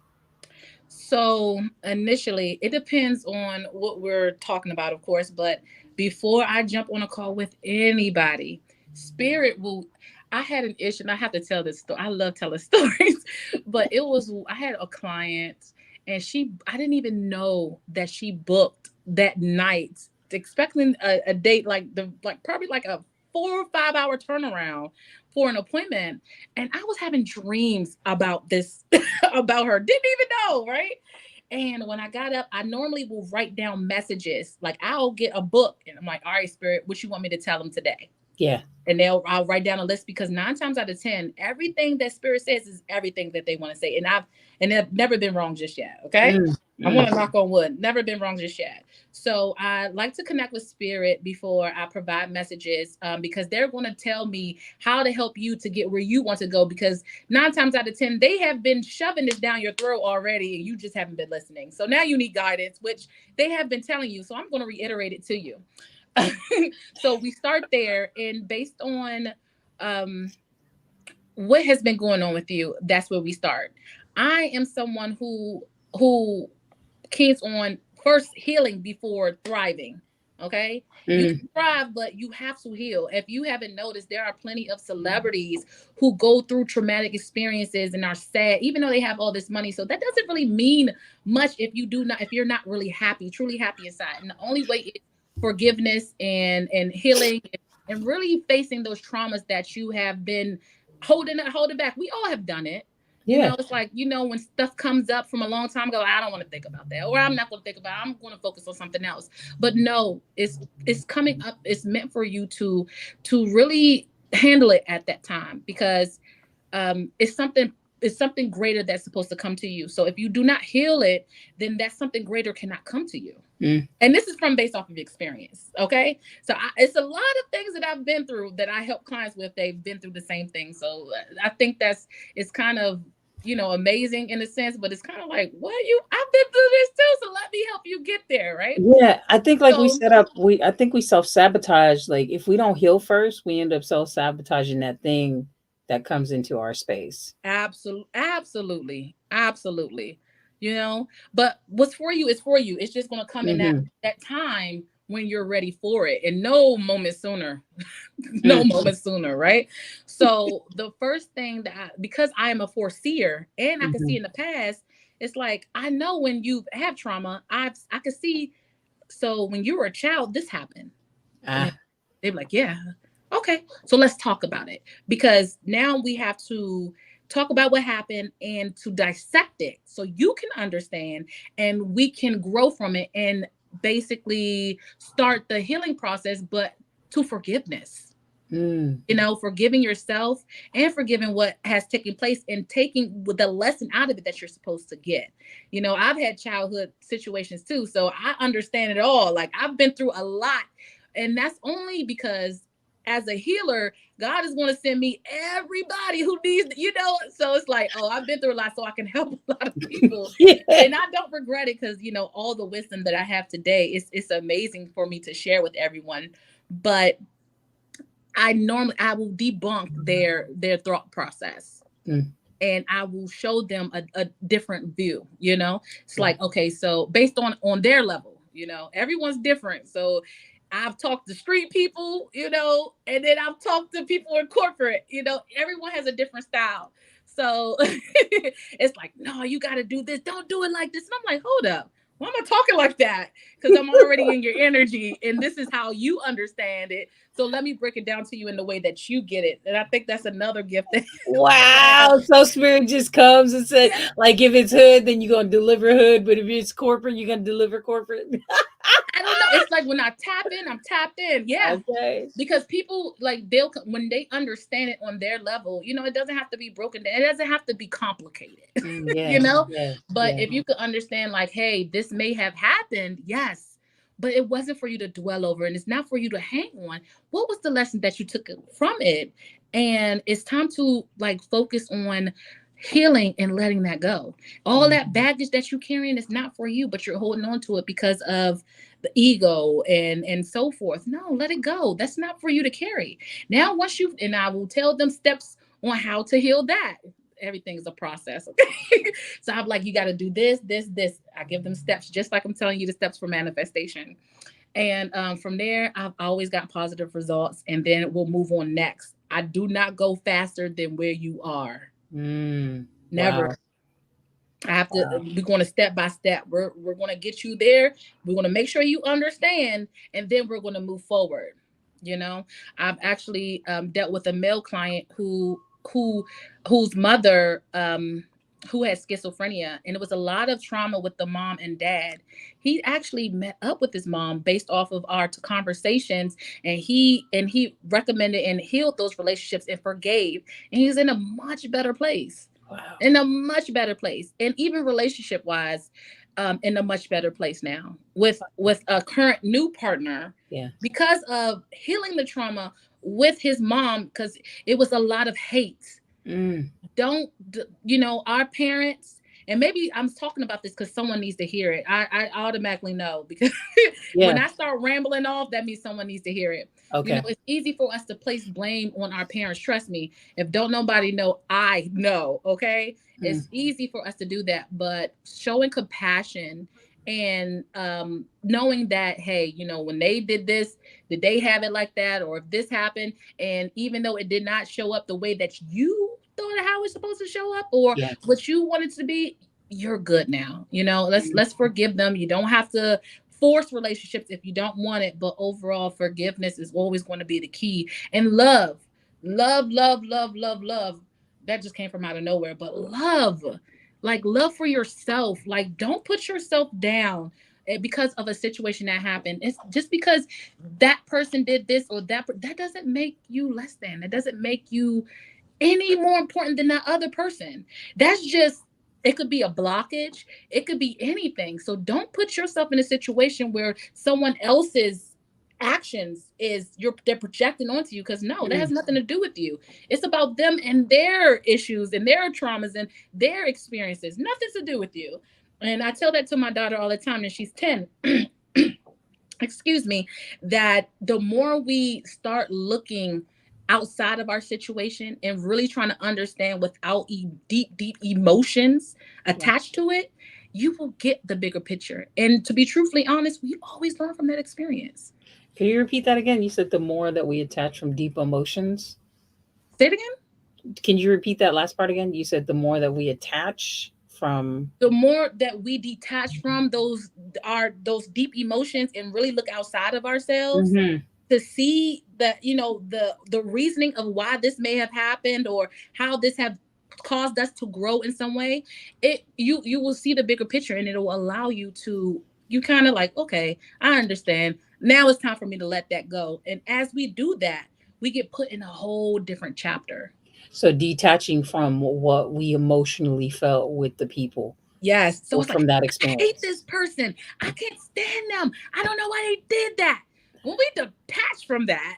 Speaker 2: So initially, it depends on what we're talking about, of course. But before I jump on a call with anybody, Spirit will. I had an issue, and I have to tell this story. I love telling stories, but I had a client, and I didn't even know that she booked that night, expecting a date probably like a 4 or 5 hour turnaround for an appointment. And I was having dreams about this, about her. Didn't even know, right? And when I got up, I normally will write down messages. Like I'll get a book and I'm like, all right, Spirit, what you want me to tell them today?
Speaker 1: Yeah.
Speaker 2: And I'll write down a list, because 9 times out of 10, everything that Spirit says is everything that they want to say. And I've never been wrong just yet. Okay. I want to knock on wood. Never been wrong just yet. So I like to connect with Spirit before I provide messages, because they're going to tell me how to help you to get where you want to go. Because 9 times out of 10, they have been shoving this down your throat already, and you just haven't been listening. So now you need guidance, which they have been telling you. So I'm going to reiterate it to you. So we start there, and based on what has been going on with you, that's where we start. I am someone who keeps on first healing before thriving. Okay. You can thrive, but you have to heal. If you haven't noticed, there are plenty of celebrities who go through traumatic experiences and are sad, even though they have all this money. So that doesn't really mean much if you're not really happy, truly happy inside. And the only way is forgiveness and healing, and really facing those traumas that you have been holding back. We all have done it.
Speaker 1: Yeah.
Speaker 2: You know, it's like, when stuff comes up from a long time ago, I don't want to think about that, or I'm not going to think about it. I'm going to focus on something else. But no, it's coming up. It's meant for you to really handle it at that time, because it's something greater that's supposed to come to you. So if you do not heal it, then that something greater cannot come to you. And this is based off of experience. Okay. So it's a lot of things that I've been through that I help clients with. They've been through the same thing. So I think it's kind of, amazing in a sense, but it's kind of like, I've been through this too. So let me help you get there. Right.
Speaker 1: Yeah. I think I think we self-sabotage. Like if we don't heal first, we end up self-sabotaging that thing that comes into our space.
Speaker 2: Absolutely. But what's for you is for you. It's just going to come in that time when you're ready for it, and no moment sooner. Moment sooner, right? So the first thing because I am a foreseer and I can see in the past, it's like, I know when you have trauma, I can see. So when you were a child, this happened. They're like, yeah, okay, so let's talk about it, because now we have to talk about what happened and to dissect it so you can understand and we can grow from it and basically start the healing process, but to forgiveness. Forgiving yourself and forgiving what has taken place and taking the lesson out of it that you're supposed to get. I've had childhood situations too, so I understand it all. Like I've been through a lot, and that's only because as a healer, God is going to send me everybody who needs, so it's like, oh, I've been through a lot, so I can help a lot of people. And I don't regret it, because, all the wisdom that I have today, it's amazing for me to share with everyone. But I will debunk their thought process. And I will show them a different view. It's like, okay, so based on their level, everyone's different. So I've talked to street people, and then I've talked to people in corporate, everyone has a different style. So it's like, no, you got to do this. Don't do it like this. And I'm like, hold up. Why am I talking like that? Because I'm already in your energy, and this is how you understand it. So let me break it down to you in the way that you get it. And I think that's another gift.
Speaker 1: Wow. So Spirit just comes and says, like, if it's hood, then you're going to deliver hood. But if it's corporate, you're going to deliver corporate.
Speaker 2: I don't know. It's like when I tap in, I'm tapped in. Yeah.
Speaker 1: Okay.
Speaker 2: Because people, like, when they understand it on their level, it doesn't have to be broken down. It doesn't have to be complicated, But if you could understand, like, hey, this may have happened. Yes. But it wasn't for you to dwell over, and it's not for you to hang on. What was the lesson that you took from it? And it's time to, like, focus on healing and letting that go. All that baggage that you're carrying is not for you, but you're holding on to it because of the ego and so forth. No, let it go. That's not for you to carry. Now, and I will tell them steps on how to heal that. Everything is a process. Okay. So I'm like, you got to do this. I give them steps, just like I'm telling you the steps for manifestation. And from there, I've always got positive results. And then we'll move on next. I do not go faster than where you are. Never. Wow. I have to, we're going to step by step. We're going to get you there. We're going to make sure you understand. And then we're going to move forward. You know, I've actually dealt with a male client who whose mother who had schizophrenia, and it was a lot of trauma with the mom and dad. He actually met up with his mom based off of our conversations, and he recommended and healed those relationships and forgave, and he's in a much better place.
Speaker 1: Wow.
Speaker 2: In a much better place, and even relationship wise, in a much better place now with a current new partner,
Speaker 1: Yeah.
Speaker 2: because of healing the trauma with his mom, because it was a lot of hate.
Speaker 1: Mm.
Speaker 2: Don't you know, our parents, and maybe I'm talking about this because someone needs to hear it. I automatically know, because when
Speaker 1: Yeah.
Speaker 2: I start rambling off, that means someone needs to hear it. You know,
Speaker 1: Okay.
Speaker 2: it's easy for us to place blame on our parents. Trust me, if don't nobody know, I know. Okay,
Speaker 1: Mm.
Speaker 2: it's easy for us to do that, but showing compassion and knowing that, hey, you know, when they did this, did they have it like that, or if this happened, and even though it did not show up the way that you thought of how it's supposed to show up, or
Speaker 1: Yes.
Speaker 2: what you wanted to be, you're good now. You know,
Speaker 1: Mm.
Speaker 2: let's forgive them. You don't have to force relationships if you don't want it, but overall forgiveness is always going to be the key. And love, love, love, love, love, love. That just came from out of nowhere, but love, like love for yourself. Like, don't put yourself down because of a situation that happened. It's just because that person did this or that doesn't make you less than. It doesn't make you any more important than that other person. That's just, it could be a blockage, it could be anything. So don't put yourself in a situation where someone else's actions is they're projecting onto you, because no, that has
Speaker 1: Mm.
Speaker 2: nothing to do with you. It's about them and their issues and their traumas and their experiences, nothing to do with you. And I tell that to my daughter all the time, and she's 10. Excuse me, that the more we start looking outside of our situation and really trying to understand without deep, deep emotions attached
Speaker 1: Yes.
Speaker 2: to it, you will get the bigger picture. And to be truthfully honest, we always learn from that experience.
Speaker 1: Can you repeat that again? You said the more that we attach from deep emotions.
Speaker 2: Say it again.
Speaker 1: Can you repeat that last part again? You said the more that we attach from.
Speaker 2: The more that we detach from those deep emotions and really look outside of ourselves
Speaker 1: Hmm.
Speaker 2: to see that, you know, the reasoning of why this may have happened or how this have caused us to grow in some way, it you will see the bigger picture, and it'll allow you to, you kind of like, okay, I understand, now it's time for me to let that go. And as we do that, we get put in a whole different chapter.
Speaker 1: So detaching from what we emotionally felt with the people
Speaker 2: Yes, so
Speaker 1: or
Speaker 2: it's like,
Speaker 1: from that
Speaker 2: I hate this
Speaker 1: experience.
Speaker 2: person, I can't stand them, I don't know why they did that. When we detach from that,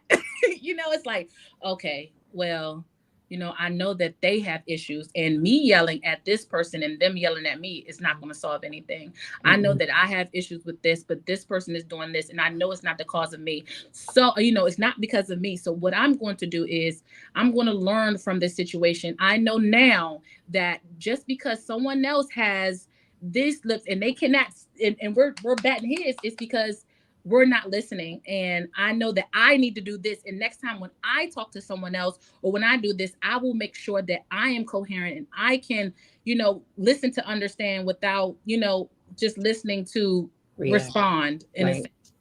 Speaker 2: you know, it's like, okay, well, you know, I know that they have issues, and me yelling at this person and them yelling at me is not going to solve anything. I know
Speaker 1: Mm-mm.
Speaker 2: that I have issues with this, but this person is doing this, and I know it's not the cause of me. So, you know, it's not because of me. So, what I'm going to do is I'm going to learn from this situation. I know now that just because someone else has these lips and they cannot, and we're batting heads, it's because we're not listening. And I know that I need to do this, and next time when I talk to someone else or when I do this, I will make sure that I am coherent and I can, you know, listen to understand without, you know, just listening to
Speaker 1: React.
Speaker 2: respond in a
Speaker 1: Right.
Speaker 2: sense.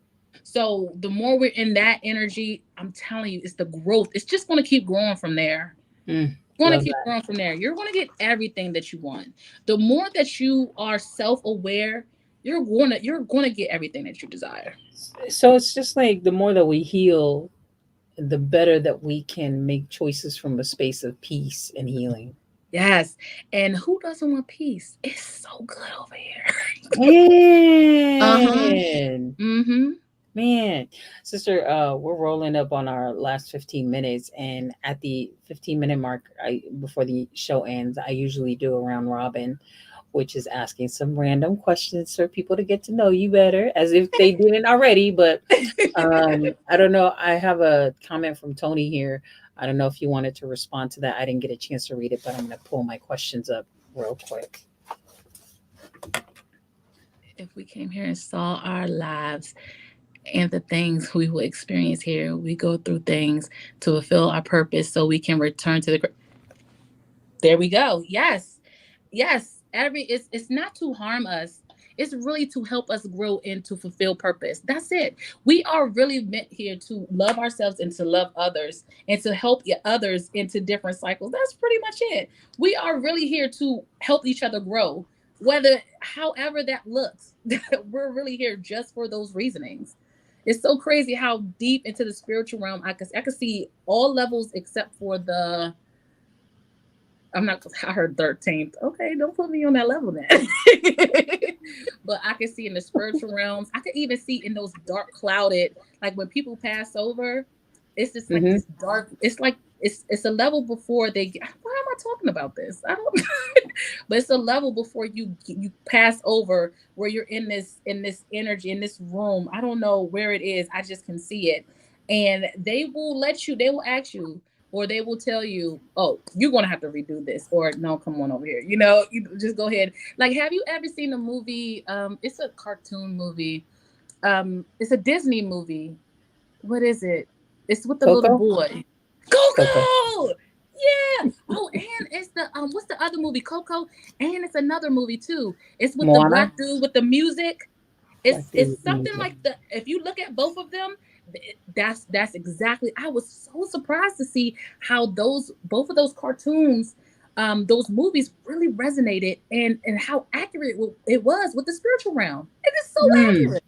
Speaker 2: So the more we're in that energy, I'm telling you, it's the growth, it's just going to keep growing from there.
Speaker 1: Mm.
Speaker 2: Going to
Speaker 1: Love
Speaker 2: keep
Speaker 1: that.
Speaker 2: growing from there. You're going to get everything that you want. The more that you are self-aware, you're going to get everything that you desire.
Speaker 1: So it's just like the more that we heal, the better that we can make choices from a space of peace and healing.
Speaker 2: Yes. And who doesn't want peace? It's so good over here. Uh-huh.
Speaker 1: Man,
Speaker 2: Mm-hmm.
Speaker 1: man, sister, we're rolling up on our last 15 minutes, and at the 15-minute mark, I before the show ends, I usually do a round robin, which is asking some random questions for people to get to know you better, as if they didn't already. But I don't know. I have a comment from Tony here. I don't know if you wanted to respond to that. I didn't get a chance to read it, but I'm going to pull my questions up real quick.
Speaker 2: If we came here and saw our lives and the things we will experience here, we go through things to fulfill our purpose so we can return to the. There we go. Yes. Yes. It's not to harm us. It's really to help us grow and to fulfill purpose. That's it. We are really meant here to love ourselves and to love others and to help others into different cycles. That's pretty much it. We are really here to help each other grow, whether however that looks. We're really here just for those reasonings. It's so crazy how deep into the spiritual realm I could see all levels except for the I'm not. I heard 13th. Okay, don't put me on that level then. But I can see in the spiritual realms. I could even see in those dark, clouded, like when people pass over. It's just like this dark. It's like it's a level before they get. Why am I talking about this? I don't. But it's a level before you pass over where you're in this energy in this room. I don't know where it is. I just can see it, and they will let you. They will ask you or they will tell you, oh, you're going to have to redo this, or no, come on over here. You just go ahead. Like, have you ever seen a movie? It's a cartoon movie. It's a Disney movie. What is it? It's with the
Speaker 1: Coco?
Speaker 2: little boy. Coco!
Speaker 1: Coco.
Speaker 2: Yeah. Oh, and it's the what's the other movie? Coco. And it's another movie too. It's with the
Speaker 1: Moana?
Speaker 2: black dude with the music.
Speaker 1: Black dude
Speaker 2: It's
Speaker 1: with
Speaker 2: something
Speaker 1: music.
Speaker 2: like the if you look at both of them, that's exactly. I was so surprised to see how both of those cartoons, those movies really resonated and how accurate it was with the spiritual realm. It is so
Speaker 1: Mm.
Speaker 2: accurate,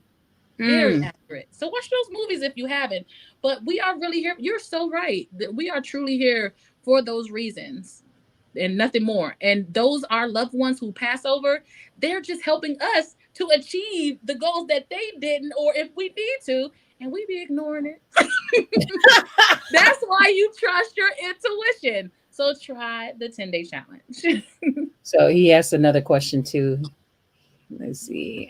Speaker 2: very
Speaker 1: Mm.
Speaker 2: accurate. So watch those movies if you haven't. But we are really here. You're so right that we are truly here for those reasons and nothing more. And those are loved ones who pass over. They're just helping us to achieve the goals that they didn't, or if we need to, and we be ignoring it. That's why you trust your intuition. So try the 10-day challenge.
Speaker 1: So he asked another question too. Let's see.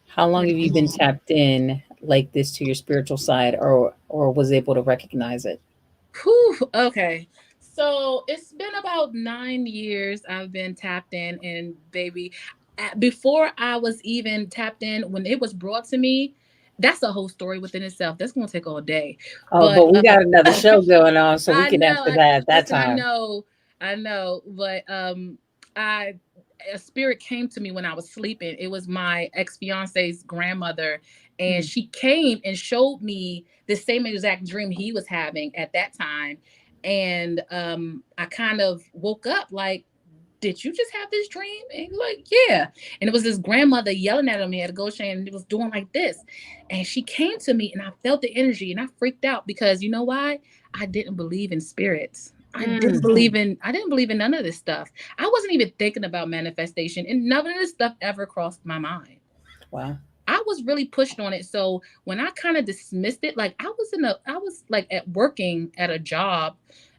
Speaker 1: How long have you been tapped in like this to your spiritual side, or was able to recognize it?
Speaker 2: Whew, okay. So it's been about 9 years I've been tapped in, and baby, before I was even tapped in, when it was brought to me, that's a whole story within itself. That's gonna take all day.
Speaker 1: Oh,
Speaker 2: But
Speaker 1: but we got another show going on, so we
Speaker 2: I
Speaker 1: can
Speaker 2: know.
Speaker 1: answer that at that
Speaker 2: Listen,
Speaker 1: time.
Speaker 2: I know, but I a spirit came to me when I was sleeping. It was my ex fiance's grandmother, and
Speaker 1: Hmm.
Speaker 2: she came and showed me the same exact dream he was having at that time, and I kind of woke up like. Did you just have this dream? And he's like, yeah. And it was this grandmother yelling at him. He had a gold chain and it was doing like this. And she came to me and I felt the energy and I freaked out because you know why? I didn't believe in spirits.
Speaker 1: Mm.
Speaker 2: I didn't believe in none of this stuff. I wasn't even thinking about manifestation and none of this stuff ever crossed my mind.
Speaker 1: Wow.
Speaker 2: I was really pushed on it. So when I kind of dismissed it, like I was like at working at a job,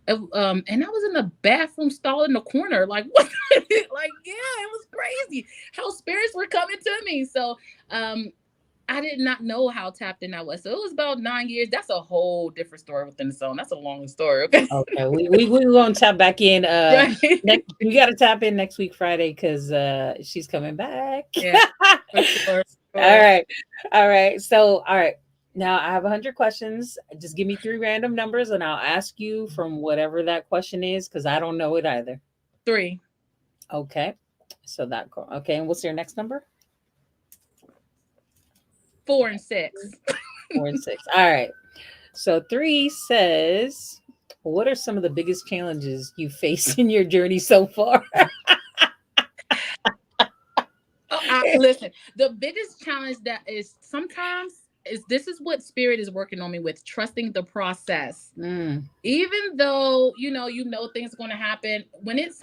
Speaker 2: and I was in the bathroom stall in the corner, like what? Like yeah, it was crazy how spirits were coming to me. So I did not know how tapped in I was. So it was about 9 years. That's a whole different story within its own. That's a long story. Okay.
Speaker 1: Okay, we gonna tap back in.
Speaker 2: Right.
Speaker 1: Next we got to tap in next week Friday because she's coming back.
Speaker 2: Yeah. For sure.
Speaker 1: All right, all right. So all right, now I have 100 questions. Just give me 3 random numbers, and I'll ask you from whatever that question is because I don't know it either.
Speaker 2: 3,
Speaker 1: Okay, so okay. And what's your next number?
Speaker 2: 4, and 6.
Speaker 1: 4 and 6. All right. So 3 says, what are some of the biggest challenges you face in your journey so far?
Speaker 2: Listen, the biggest challenge that is sometimes is this is what spirit is working on me with trusting the process.
Speaker 1: Mm.
Speaker 2: Even though you know things are going to happen when it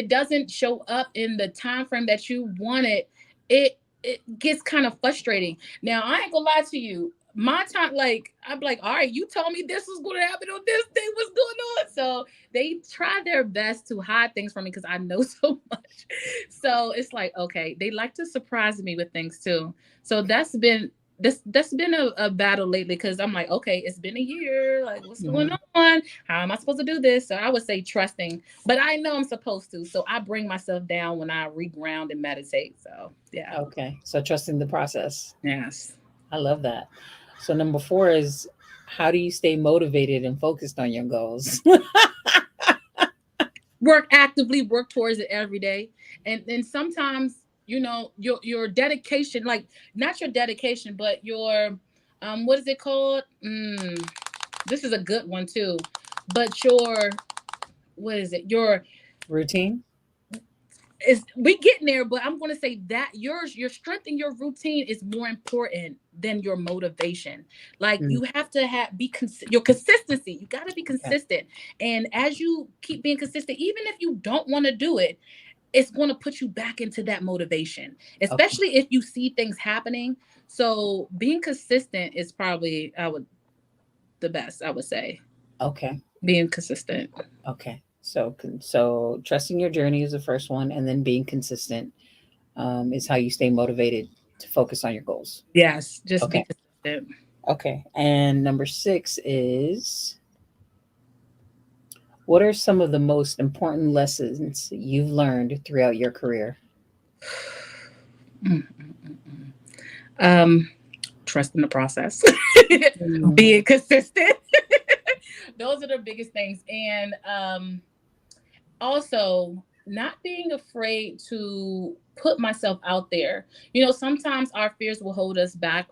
Speaker 2: doesn't show up in the time frame that you wanted, it gets kind of frustrating. Now I ain't gonna lie to you, my time, like I'm like, all right, you told me this was going to happen on this day, what's going on? So they try their best to hide things from me because I know so much. So it's like, okay, they like to surprise me with things too. So that's been a battle lately because I'm like, okay, it's been a year. Like, what's going on? How am I supposed to do this? So I would say trusting, but I know I'm supposed to. So I bring myself down when I reground and meditate. So yeah.
Speaker 1: Okay. So trusting the process.
Speaker 2: Yes.
Speaker 1: I love that. So number 4 is, how do you stay motivated and focused on your goals?
Speaker 2: work towards it every day. And then sometimes, your dedication, like not your dedication, but your what is it called? This is a good one too. But your what is it? Your
Speaker 1: Routine.
Speaker 2: is we getting there, but I'm going to say that your strength and your routine is more important than your motivation. Like
Speaker 1: Mm,
Speaker 2: you have to your consistency. You got to be
Speaker 1: okay.
Speaker 2: consistent, and as you keep being consistent, even if you don't want to do it, it's going to put you back into that motivation,
Speaker 1: Okay.
Speaker 2: especially if you see things happening. So being consistent is probably the best, I would say.
Speaker 1: Okay.
Speaker 2: Being consistent.
Speaker 1: Okay. So trusting your journey is the first one, and then being consistent is how you stay motivated to focus on your goals.
Speaker 2: Yes, just be
Speaker 1: Okay.
Speaker 2: consistent.
Speaker 1: Okay. And number 6 is, what are some of the most important lessons you've learned throughout your career?
Speaker 2: Mm, mm, mm, mm. Um, Trust in the process,
Speaker 1: Mm,
Speaker 2: being consistent. Those are the biggest things. And also not being afraid to put myself out there. Sometimes our fears will hold us back.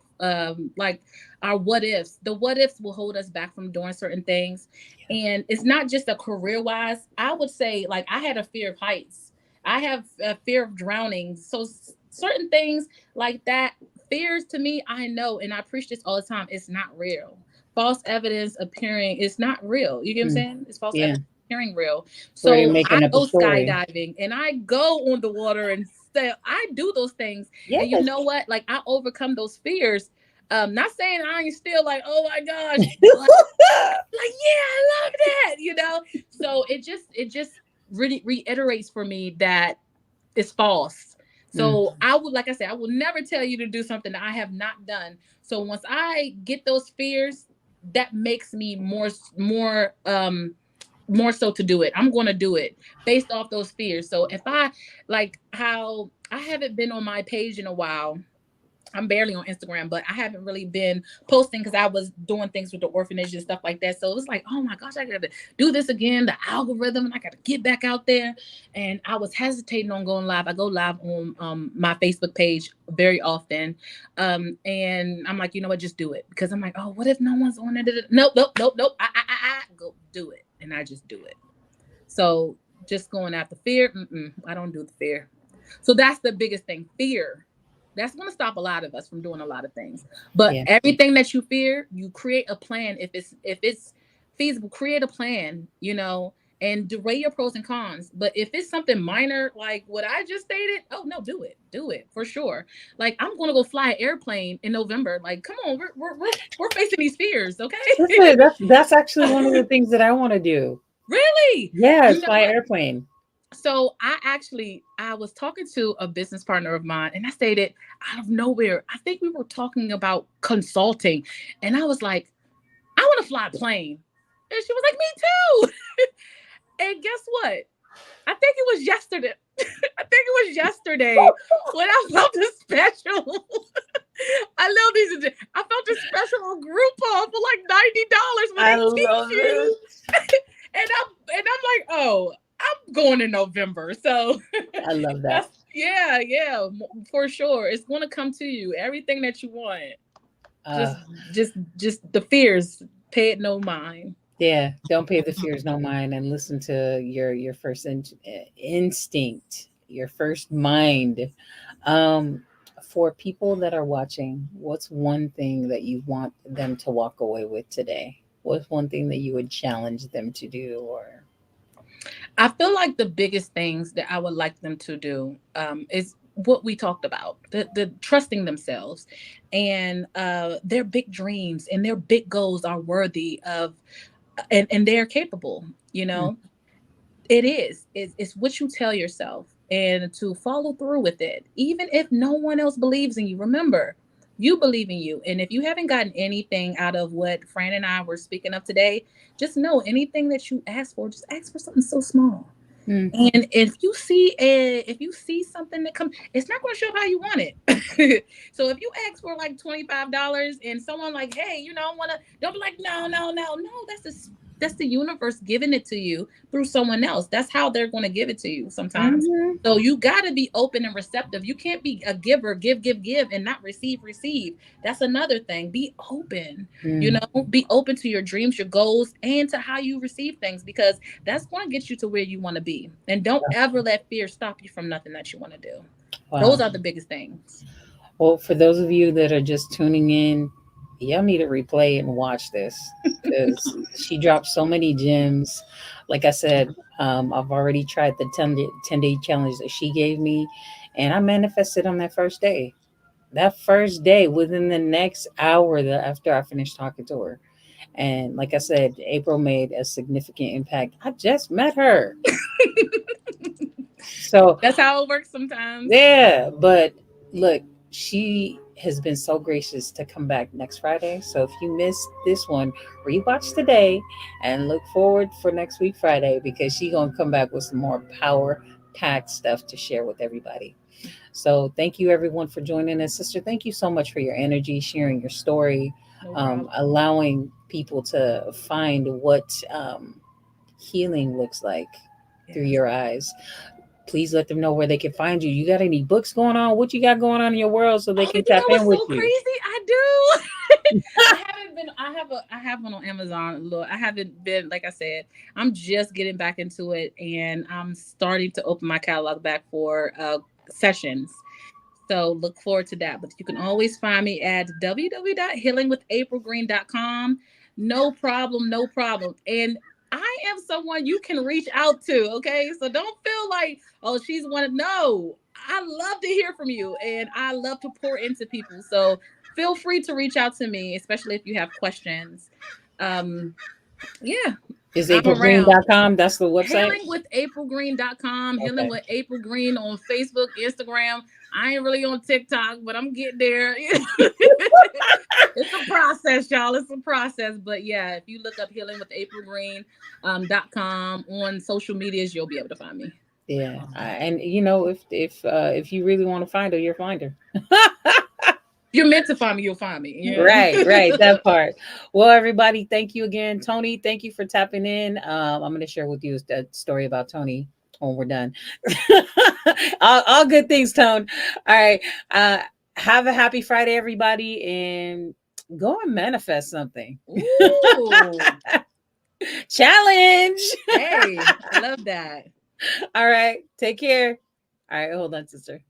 Speaker 2: Like our what ifs will hold us back from doing certain things. And it's not just a career wise. I would say, like, I had a fear of heights. I have a fear of drowning. So certain things like that, fears to me, I know, and I preach this all the time, it's not real. False evidence appearing, it's not real. You get what I'm
Speaker 1: mm,
Speaker 2: saying? It's false
Speaker 1: yeah.
Speaker 2: evidence appearing real.
Speaker 1: Where you're
Speaker 2: So I
Speaker 1: making up a
Speaker 2: go
Speaker 1: story.
Speaker 2: skydiving and I go on the water and say I do those things. And you
Speaker 1: Yes.
Speaker 2: know what? Like I overcome those fears. Not saying I ain't still like, oh my gosh, but like, yeah, I love that. So it just really reiterates for me that it's false.
Speaker 1: Mm,
Speaker 2: So I would, like I said, I will never tell you to do something that I have not done. So once I get those fears, that makes me more so to do it. I'm going to do it based off those fears. So if I, like how I haven't been on my page in a while, I'm barely on Instagram, but I haven't really been posting because I was doing things with the orphanage and stuff like that. So it was like, oh my gosh, I got to do this again, the algorithm, and I got to get back out there. And I was hesitating on going live. I go live on my Facebook page very often. And I'm like, you know what, just do it. Because I'm like, oh, what if no one's on it? Nope, nope, nope, nope. Go do it. And I just do it. So just going after fear, I don't do the fear. So that's the biggest thing, fear. That's going to stop a lot of us from doing a lot of things. But
Speaker 1: yeah.
Speaker 2: everything that you fear, you create a plan. If it's feasible, create a plan, and weigh your pros and cons. But if it's something minor like what I just stated, oh no, do it for sure. Like I'm going to go fly an airplane in November. Like, come on, we're facing these fears, okay?
Speaker 1: That's actually one of the things that I want to do.
Speaker 2: Really? You
Speaker 1: Yes,
Speaker 2: know
Speaker 1: fly
Speaker 2: what?
Speaker 1: airplane.
Speaker 2: So I was talking to a business partner of mine and I stated out of nowhere, I think we were talking about consulting. And I was like, I want to fly a plane. And she was like, me too. And guess what? I think it was yesterday. I think it was yesterday when I felt a special. I love these. I felt a special on Groupon for like $90 when
Speaker 1: I
Speaker 2: they
Speaker 1: love
Speaker 2: teach you.
Speaker 1: it.
Speaker 2: And I'm like, oh, I'm going in November. So
Speaker 1: I love that.
Speaker 2: that's yeah, for sure. It's gonna come to you. Everything that you want.
Speaker 1: Uh,
Speaker 2: Just just the fears. Pay it no mind.
Speaker 1: yeah, don't pay the fears no mind, and listen to your first instinct, your first mind. Um, for people that are watching, what's one thing that you want them to walk away with today? What's one thing that you would challenge them to do? Or
Speaker 2: I feel like the biggest things that I would like them to do is what we talked about, the trusting themselves and their big dreams and their big goals are worthy of, and they're capable.
Speaker 1: mm,
Speaker 2: It's what you tell yourself and to follow through with it, even if no one else believes in you. Remember, you believe in you. And if you haven't gotten anything out of what Fran and I were speaking of today, just know anything that you ask for, just ask for something so small.
Speaker 1: mm,
Speaker 2: And if you see something that comes, it's not going to show up how you want it. So if you ask for like $25 and someone like, hey, I want to, don't be like, no, no, no, no. that's the universe giving it to you through someone else. That's how they're going to give it to you sometimes.
Speaker 1: Mhm.
Speaker 2: So you got to be open and receptive. You can't be a giver, give, and not receive. That's another thing. Be open,
Speaker 1: Mm.
Speaker 2: be open to your dreams, your goals, and to how you receive things, because that's going to get you to where you want to be. And don't ever let fear stop you from nothing that you want to do.
Speaker 1: Wow.
Speaker 2: Those are the biggest things.
Speaker 1: Well, for those of you that are just tuning in, y'all need to replay and watch this because she dropped so many gems. Like I said, I've already tried the 10-day challenge that she gave me, and I manifested on that first day. That first day, within the next hour that after I finished talking to her. And like I said, April made a significant impact. I just met her. So
Speaker 2: That's how it works sometimes.
Speaker 1: yeah, but look, she has been so gracious to come back next Friday. So if you missed this one, rewatch today and look forward for next week Friday because she gonna come back with some more power packed stuff to share with everybody. So thank you everyone for joining us, sister. Thank you so much for your energy, sharing your story,
Speaker 2: No problem.
Speaker 1: allowing people to find what healing looks like through
Speaker 2: Yes.
Speaker 1: your eyes. Please let them know where they can find you. You got any books going on? What you got going on in your world so they
Speaker 2: Oh,
Speaker 1: can
Speaker 2: you
Speaker 1: tap
Speaker 2: know
Speaker 1: in
Speaker 2: what's
Speaker 1: with
Speaker 2: so
Speaker 1: you?
Speaker 2: crazy? I do. I have one on Amazon. Look, I haven't been, like I said, I'm just getting back into it, and I'm starting to open my catalog back for sessions. So look forward to that. But you can always find me at www.healingwithaprilgreen.com. No problem, no problem. And I am someone you can reach out to. Okay. So don't feel like, oh, she's one of, no, I love to hear from you and I love to pour into people. So feel free to reach out to me, especially if you have questions. Um, yeah,
Speaker 1: Is
Speaker 2: I'm around.
Speaker 1: aprilgreen.com? That's the website?
Speaker 2: Healingwithaprilgreen.com, Healing
Speaker 1: Okay.
Speaker 2: with April Green on Facebook, Instagram. I ain't really on TikTok, but I'm getting there. It's a process, y'all. It's a process. But yeah, if you look up Healing with April Green .com on social medias, you'll be able to find me.
Speaker 1: Yeah. And you know, if you really want to find her, you'll find her.
Speaker 2: If you're meant to find me, you'll find me.
Speaker 1: Right, right.
Speaker 2: Yeah.
Speaker 1: That part. Well, everybody, thank you again. Tony, thank you for tapping in. I'm going to share with you a story about Tony when we're done. All good things, Tone. All right. Uh, have a happy Friday, everybody, and go and manifest something.
Speaker 2: Ooh.
Speaker 1: Challenge.
Speaker 2: Hey, I love that.
Speaker 1: All right. Take care. All right. Hold on, sister.